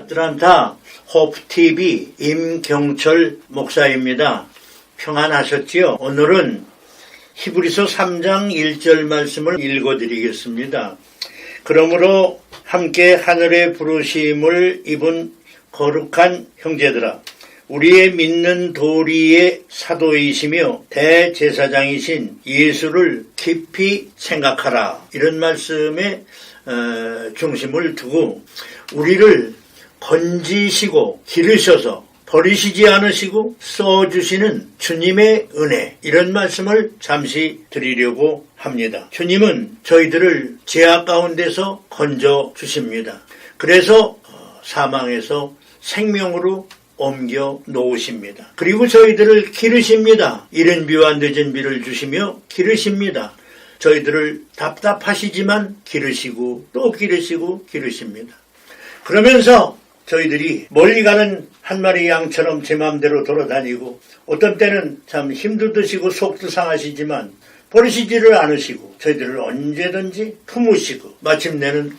아틀란타 호프TV 임경철 목사입니다. 평안하셨지요? 오늘은 히브리서 3장 1절 말씀을 읽어드리겠습니다. 그러므로 함께 하늘의 부르심을 입은 거룩한 형제들아, 우리의 믿는 도리의 사도이시며 대제사장이신 예수를 깊이 생각하라. 이런 말씀에 중심을 두고 우리를 건지시고 기르셔서 버리시지 않으시고 써주시는 주님의 은혜, 이런 말씀을 잠시 드리려고 합니다. 주님은 저희들을 죄악 가운데서 건져주십니다. 그래서 사망에서 생명으로 옮겨 놓으십니다. 그리고 저희들을 기르십니다. 이른 비와 늦은 비를 주시며 기르십니다. 저희들을 답답하시지만 기르시고 또 기르시고 기르십니다. 그러면서 저희들이 멀리 가는 한 마리 양처럼 제 마음대로 돌아다니고 어떤 때는 참 힘도 드시고 속도 상하시지만 버리시지를 않으시고 저희들을 언제든지 품으시고 마침내는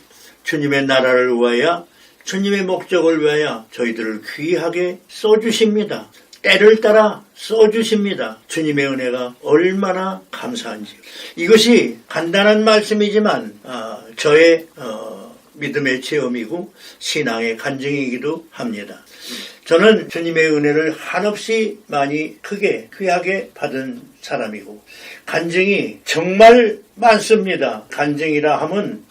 주님의 나라를 위하여 주님의 목적을 위하여 저희들을 귀하게 써주십니다. 때를 따라 써주십니다. 주님의 은혜가 얼마나 감사한지. 이것이 간단한 말씀이지만 저의 믿음의 체험이고 신앙의 간증이기도 합니다. 저는 주님의 은혜를 한없이 많이 크게 귀하게 받은 사람이고 간증이 정말 많습니다. 간증이라 하면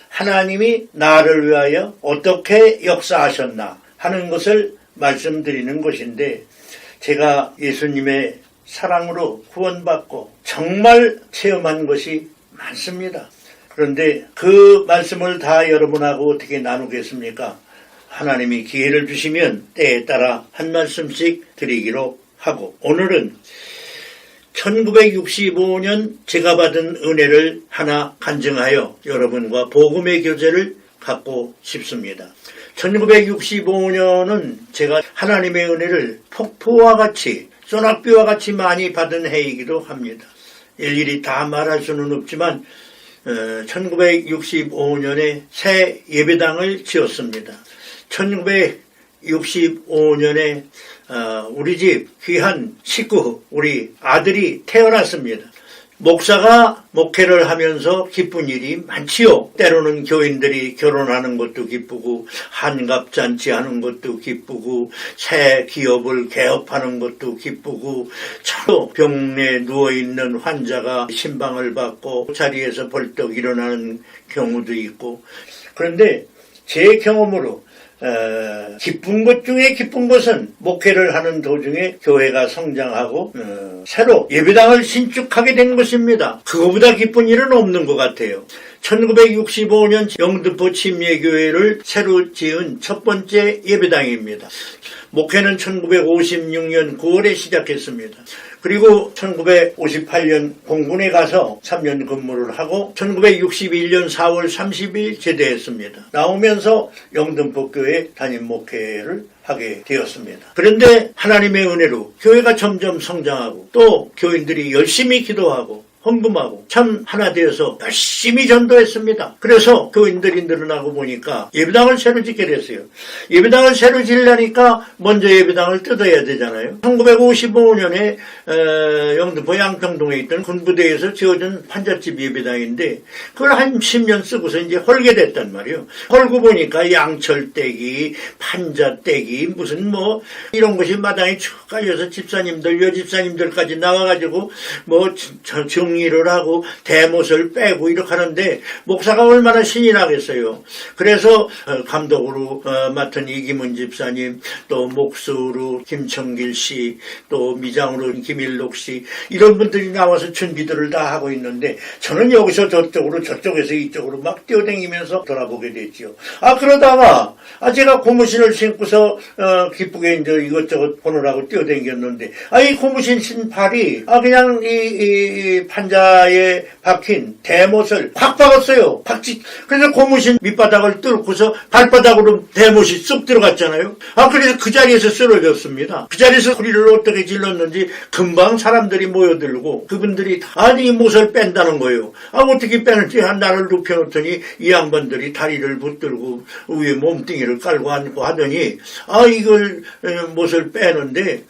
하나님이 나를 위하여 어떻게 역사하셨나 하는 것을 말씀드리는 것인데, 제가 예수님의 사랑으로 구원받고 정말 체험한 것이 많습니다. 그런데 그 말씀을 다 여러분하고 어떻게 나누겠습니까? 하나님이 기회를 주시면 때에 따라 한 말씀씩 드리기로 하고, 오늘은 1965년 제가 받은 은혜를 하나 간증하여 여러분과 복음의 교제를 갖고 싶습니다. 1965년은 제가 하나님의 은혜를 폭포와 같이 소낙비와 같이 많이 받은 해이기도 합니다. 일일이 다 말할 수는 없지만 1965년에 새 예배당을 지었습니다. 1965년에 우리 집 귀한 식구, 우리 아들이 태어났습니다. 목사가 목회를 하면서 기쁜 일이 많지요. 때로는 교인들이 결혼하는 것도 기쁘고 한갑잔치 하는 것도 기쁘고 새 기업을 개업하는 것도 기쁘고 저 병내에 누워있는 환자가 신방을 받고 자리에서 벌떡 일어나는 경우도 있고, 그런데 제 경험으로 기쁜 것 중에 기쁜 것은 목회를 하는 도중에 교회가 성장하고 새로 예배당을 신축하게 된 것입니다. 그거보다 기쁜 일은 없는 것 같아요. 1965년 영등포 침례교회를 새로 지은 첫 번째 예배당입니다. 목회는 1956년 9월에 시작했습니다. 그리고 1958년 공군에 가서 3년 근무를 하고 1961년 4월 30일 제대했습니다. 나오면서 영등포교회 담임 목회를 하게 되었습니다. 그런데 하나님의 은혜로 교회가 점점 성장하고 또 교인들이 열심히 기도하고 헌금하고 참 하나 되어서 열심히 전도했습니다. 그래서 교인들이 늘어나고 보니까 예배당을 새로 짓게 됐어요. 예배당을 새로 지으려니까 먼저 예배당을 뜯어야 되잖아요. 1955년에 영등포 양평동에 있던 군부대에서 지어준 판잣집 예배당인데 그걸 한 10년 쓰고서 이제 헐게 됐단 말이에요. 헐고 보니까 양철대기, 판잣대기 무슨 뭐 이런 것이 마당에 쭉 깔려서 집사님들, 여집사님들까지 나와가지고 뭐 정리를 하고 대못을 빼고 이렇게 하는데 목사가 얼마나 신이 나겠어요. 그래서 감독으로 맡은 이기문 집사님, 또 목수로 김청길 씨, 또 미장으로 김일록 씨, 이런 분들이 나와서 준비들을 다 하고 있는데 저는 여기서 저쪽으로 저쪽에서 이쪽으로 막 뛰어다니면서 돌아보게 됐죠. 그러다가 제가 고무신을 신고서 기쁘게 이제 이것저것 보느라고 뛰어다녔는데 이 고무신 신 발이 그냥 이 환자에 박힌 대못을 확 박았어요. 그래서 고무신 밑바닥을 뚫고서 발바닥으로 대못이 쑥 들어갔잖아요. 그래서 그 자리에서 쓰러졌습니다. 그 자리에서 소리를 어떻게 질렀는지 금방 사람들이 모여들고 그분들이 이 못을 뺀다는 거예요. 어떻게 빼는지 나를 눕혀놓더니 이 양반들이 다리를 붙들고 위에 몸뚱이를 깔고 앉고 하더니 이걸 못을 빼는데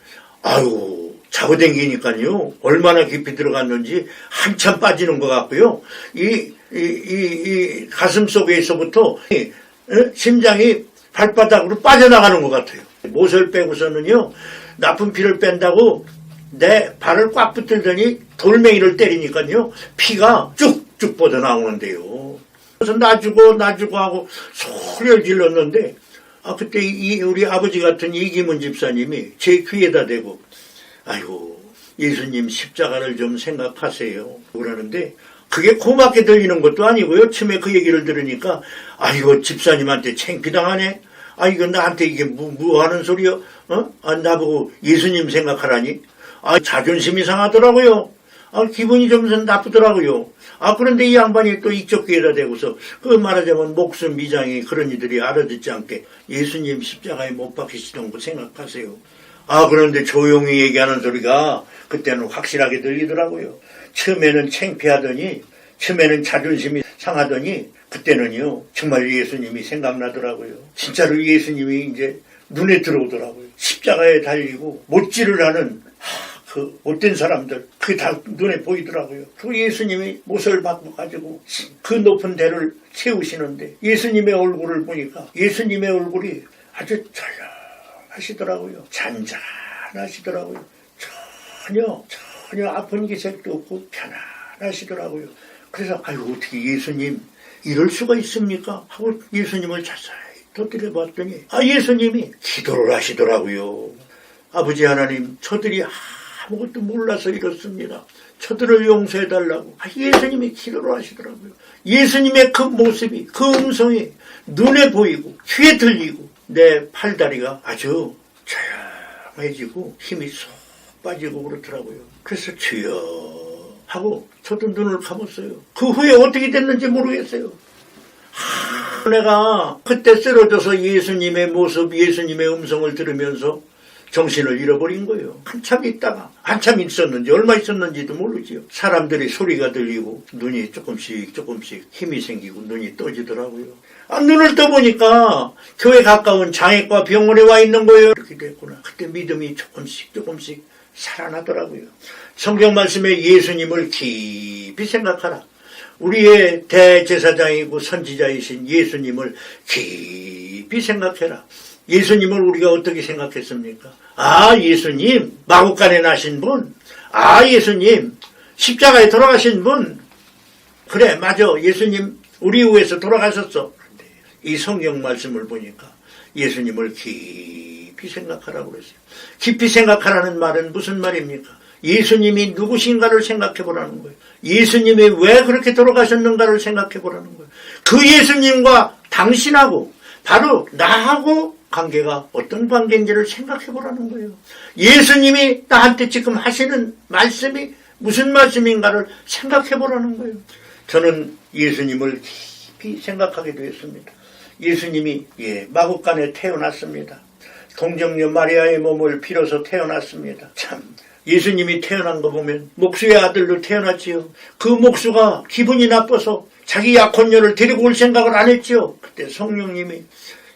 자고 댕기니까요. 얼마나 깊이 들어갔는지 한참 빠지는 것 같고요. 이 가슴 속에서부터 심장이 발바닥으로 빠져나가는 것 같아요. 못을 빼고서는요. 나쁜 피를 뺀다고 내 발을 꽉 붙들더니 돌멩이를 때리니까요. 피가 쭉쭉 뻗어나오는데요. 그래서 놔주고 하고 소리를 질렀는데 그때 우리 아버지 같은 이기문 집사님이 제 귀에다 대고 예수님 십자가를 좀 생각하세요 그러는데 그게 고맙게 들리는 것도 아니고요. 처음에 그 얘기를 들으니까 집사님한테 창피당하네. 이거 나한테 이게 뭐 하는 소리요? 나보고 예수님 생각하라니? 자존심이 상하더라고요. 기분이 좀 나쁘더라고요. 그런데 이 양반이 또 이쪽 귀에다 대고서 말하자면 목숨 미장이 그런 이들이 알아듣지 않게 예수님 십자가에 못 박히시던 거 생각하세요. 그런데 조용히 얘기하는 소리가 그때는 확실하게 들리더라고요. 처음에는 창피하더니 처음에는 자존심이 상하더니 그때는요 정말 예수님이 생각나더라고요. 진짜로 예수님이 이제 눈에 들어오더라고요. 십자가에 달리고 못질을 하는 그 못된 사람들 그게 다 눈에 보이더라고요. 그 예수님이 못을 바꿔가지고 그 높은 데를 채우시는데 예수님의 얼굴을 보니까 예수님의 얼굴이 아주 하시더라고요. 잔잔하시더라고요. 전혀 아픈 기색도 없고 편안하시더라고요. 그래서 어떻게 예수님 이럴 수가 있습니까? 하고 예수님을 자세히 터뜨려봤더니 예수님이 기도를 하시더라고요. 아버지 하나님 저들이 아무것도 몰라서 이렇습니다. 저들을 용서해달라고 예수님이 기도를 하시더라고요. 예수님의 그 모습이 그 음성이 눈에 보이고 귀에 들리고 내 팔다리가 아주 조용해지고 힘이 쏙 빠지고 그렇더라고요. 그래서 주여 하고 저도 눈을 감았어요. 그 후에 어떻게 됐는지 모르겠어요. 내가 그때 쓰러져서 예수님의 모습 예수님의 음성을 들으면서 정신을 잃어버린 거예요. 한참 있었는지 얼마 있었는지도 모르지요. 사람들이 소리가 들리고 눈이 조금씩 힘이 생기고 눈이 떠지더라고요. 눈을 떠보니까 교회 가까운 장애과 병원에 와 있는 거예요. 이렇게 됐구나. 그때 믿음이 조금씩 살아나더라고요. 성경 말씀에 예수님을 깊이 생각하라. 우리의 대제사장이고 선지자이신 예수님을 깊이 생각해라. 예수님을 우리가 어떻게 생각했습니까? 예수님 마구간에 나신 분, 예수님 십자가에 돌아가신 분, 그래 맞아 예수님 우리 위해서 돌아가셨어. 이 성경 말씀을 보니까 예수님을 깊이 생각하라고 그랬어요. 깊이 생각하라는 말은 무슨 말입니까? 예수님이 누구신가를 생각해보라는 거예요. 예수님이 왜 그렇게 돌아가셨는가를 생각해보라는 거예요. 그 예수님과 당신하고 바로 나하고 관계가 어떤 관계인지를 생각해보라는 거예요. 예수님이 나한테 지금 하시는 말씀이 무슨 말씀인가를 생각해보라는 거예요. 저는 예수님을 깊이 생각하게 되었습니다. 예수님이 마구간에 태어났습니다. 동정녀 마리아의 몸을 빌어서 태어났습니다. 참 예수님이 태어난 거 보면 목수의 아들로 태어났지요. 그 목수가 기분이 나빠서 자기 약혼녀를 데리고 올 생각을 안 했지요. 그때 성령님이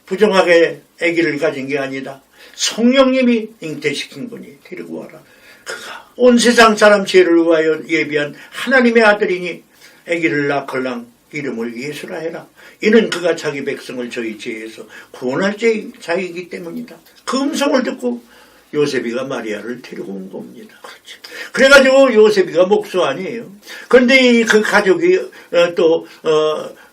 부정하게 아기를 가진 게 아니다. 성령님이 잉태시킨 분이 데리고 와라. 그가 온 세상 사람 죄를 위하여 예비한 하나님의 아들이니 아기를 낳걸랑 이름을 예수라 해라. 이는 그가 자기 백성을 저희 죄에서 구원할 자이기 때문이다. 그 음성을 듣고 요셉이가 마리아를 데리고 온 겁니다. 그렇지. 그래가지고 요셉이가 목수 아니에요. 그런데 그 가족이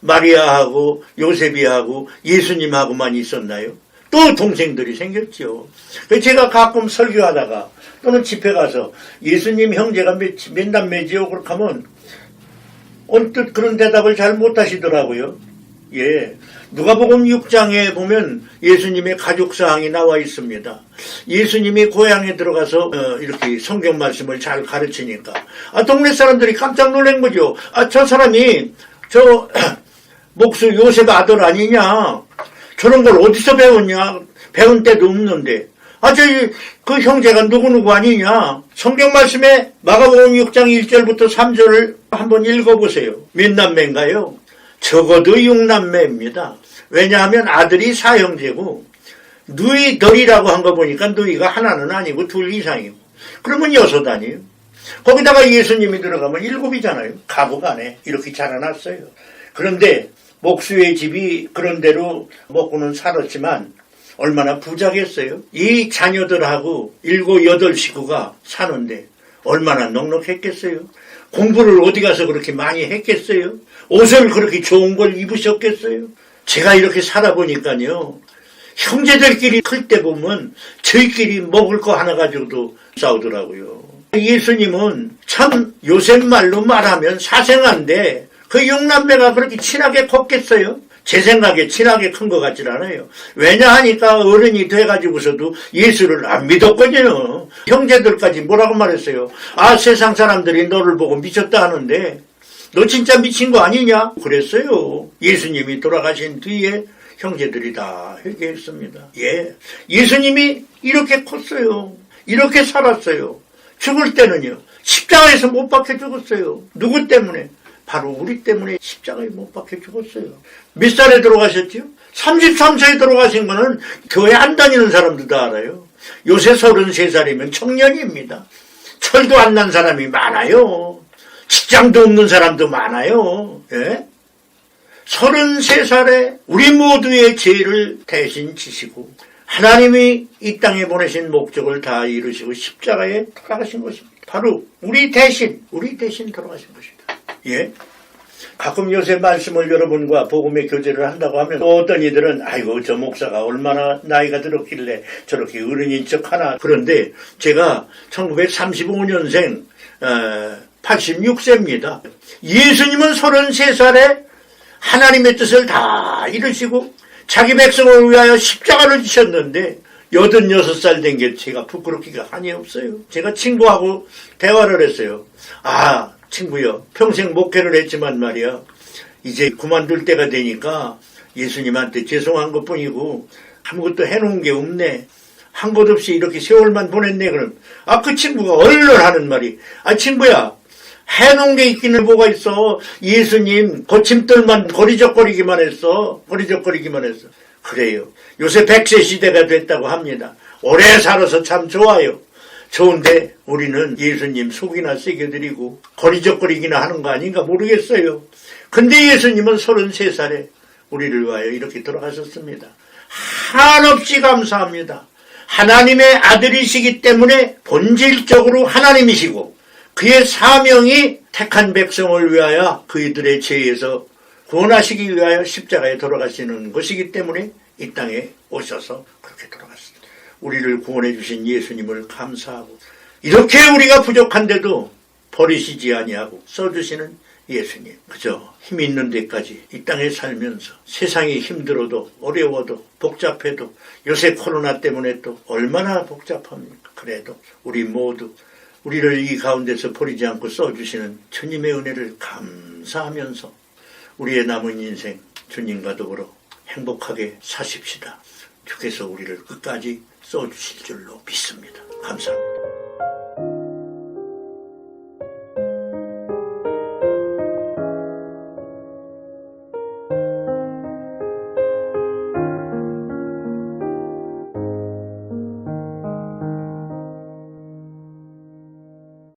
마리아하고 요셉이하고 예수님하고만 있었나요? 또 동생들이 생겼죠. 제가 가끔 설교하다가 또는 집회 가서 예수님 형제가 몇 남매지요? 그렇게 하면 언뜻 그런 대답을 잘 못하시더라고요. 예. 누가복음 6장에 보면 예수님의 가족사항이 나와 있습니다. 예수님이 고향에 들어가서 이렇게 성경 말씀을 잘 가르치니까 동네 사람들이 깜짝 놀란 거죠. 저 사람이 저 목수 요셉 아들 아니냐. 저런 걸 어디서 배웠냐. 배운 때도 없는데. 그 형제가 누구누구 아니냐. 성경 말씀에 마가복음 6장 1절부터 3절을 한번 읽어보세요. 몇 남매인가요? 적어도 6남매입니다. 왜냐하면 아들이 4형제고 누이들이라고 한 거 보니까 누이가 하나는 아니고 둘 이상이고 그러면 6 아니에요. 거기다가 예수님이 들어가면 7이잖아요. 가국 안에 이렇게 자라났어요. 그런데 목수의 집이 그런 대로 먹고는 살았지만 얼마나 부자겠어요. 이 자녀들하고 7, 8 식구가 사는데 얼마나 넉넉했겠어요. 공부를 어디 가서 그렇게 많이 했겠어요. 옷을 그렇게 좋은 걸 입으셨겠어요. 제가 이렇게 살아보니까요. 형제들끼리 클 때 보면 저희끼리 먹을 거 하나 가지고도 싸우더라고요. 예수님은 참 요새 말로 말하면 사생아인데 그 6남매가 그렇게 친하게 컸겠어요? 제 생각에 친하게 큰 것 같질 않아요. 왜냐하니까 어른이 돼가지고서도 예수를 안 믿었거든요. 형제들까지 뭐라고 말했어요? 세상 사람들이 너를 보고 미쳤다 하는데 너 진짜 미친 거 아니냐? 그랬어요. 예수님이 돌아가신 뒤에 형제들이 다 회개했습니다. 예, 예수님이 이렇게 컸어요. 이렇게 살았어요. 죽을 때는요. 십자가에서 못 박혀 죽었어요. 누구 때문에? 바로 우리 때문에 십자가에 못 박혀 죽었어요. 몇 살에 들어가셨죠? 33세에 들어가신 거는 교회 안 다니는 사람도 다 알아요. 요새 33살이면 청년입니다. 철도 안 난 사람이 많아요. 직장도 없는 사람도 많아요. 예? 33살에 우리 모두의 죄를 대신 지시고 하나님이 이 땅에 보내신 목적을 다 이루시고 십자가에 돌아가신 것입니다. 바로 우리 대신 돌아가신 것입니다. 예? 가끔 요새 말씀을 여러분과 복음의 교제를 한다고 하면 또 어떤 이들은 아이고 저 목사가 얼마나 나이가 들었길래 저렇게 어른인 척하나. 그런데 제가 1935년생 86세입니다. 예수님은 33살에 하나님의 뜻을 다 이루시고 자기 백성을 위하여 십자가를 지셨는데 86살 된 게 제가 부끄럽기가 한이 없어요. 제가 친구하고 대화를 했어요. 친구요, 평생 목회를 했지만 말이야, 이제 그만둘 때가 되니까 예수님한테 죄송한 것뿐이고 아무것도 해놓은 게 없네. 한 것 없이 이렇게 세월만 보냈네. 그럼 그 친구가 얼른 하는 말이, 친구야, 해놓은 게 있기는 뭐가 있어. 예수님 거침돌만 거리적거리기만 했어. 그래요. 요새 100세 시대가 됐다고 합니다. 오래 살아서 참 좋아요. 좋은데 우리는 예수님 속이나 새겨드리고 거리적거리기나 하는 거 아닌가 모르겠어요. 근데 예수님은 33살에 우리를 위하여 이렇게 돌아가셨습니다. 한없이 감사합니다. 하나님의 아들이시기 때문에 본질적으로 하나님이시고 그의 사명이 택한 백성을 위하여 그이들의 죄에서 구원하시기 위하여 십자가에 돌아가시는 것이기 때문에 이 땅에 오셔서 그렇게 돌아갔습니다. 우리를 구원해 주신 예수님을 감사하고 이렇게 우리가 부족한데도 버리시지 아니하고 써주시는 예수님, 그저 힘 있는 데까지 이 땅에 살면서 세상이 힘들어도 어려워도 복잡해도 요새 코로나 때문에 또 얼마나 복잡합니까? 그래도 우리 모두 우리를 이 가운데서 버리지 않고 써주시는 주님의 은혜를 감사하면서 우리의 남은 인생 주님과 더불어 행복하게 사십시다. 주께서 우리를 끝까지 써주실 줄로 믿습니다. 감사합니다.